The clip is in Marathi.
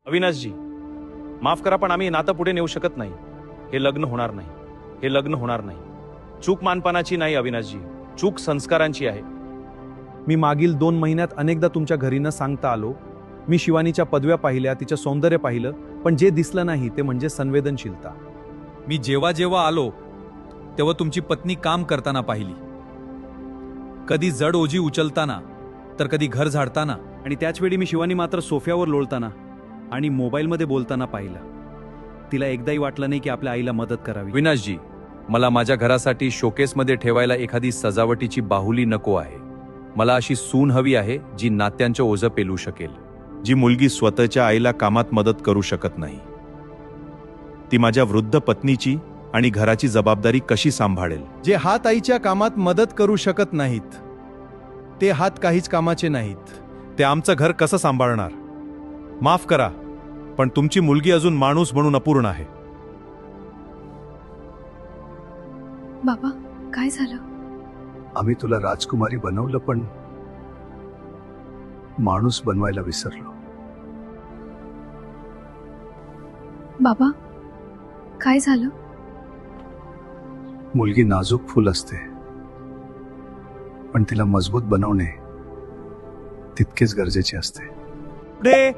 अविनाशजी, माफ करा पण आम्ही नातं पुढे नेऊ शकत नाही. हे लग्न होणार नाही. हे लग्न होणार नाही. चूक मानपानाची नाही अविनाशजी, चूक संस्कारांची आहे. मी मागील 2 महिन्यात अनेकदा तुमच्या घरी न सांगता आलो. मी शिवानीच्या पदव्या पाहिल्या, तिचं सौंदर्य पाहिलं, पण जे दिसलं नाही ते म्हणजे संवेदनशीलता. मी जेव्हा जेव्हा आलो तेव्हा तुमची पत्नी काम करताना पाहिली, कधी जड ओझी उचलताना तर कधी घर झाडताना. आणि त्याच वेळी मी शिवानी मात्र सोफ्यावर लोळताना आणि मोबाईलमध्ये बोलताना पाहिलं. तिला एकदाही वाटलं नाही की आपल्या आईला मदत करावी. विनाशजी, मला माझ्या घरासाठी शोकेसमध्ये ठेवायला एखादी सजावटीची बाहुली नको आहे. मला अशी सून हवी आहे जी नात्यांचं ओझं पेलू शकेल. जी मुलगी स्वतःच्या आईला कामात मदत करू शकत नाही, ती माझ्या वृद्ध पत्नीची आणि घराची जबाबदारी कशी सांभाळेल. जे हात आईच्या कामात मदत करू शकत नाहीत ते हात काहीच कामाचे नाहीत. ते आमचं घर कसं सांभाळणार. माफ करा पण तुमची मुलगी अजून माणूस म्हणून अपूर्ण आहे. बाबा, काय झालं? आम्ही तुला राजकुमारी बनवलं पण माणूस बनवायला विसरलो. बाबा, काय झालं? मुलगी नाजूक फूल असते, पण तिला मजबूत बनवणे तितकेच गरजेचे असते. पुढे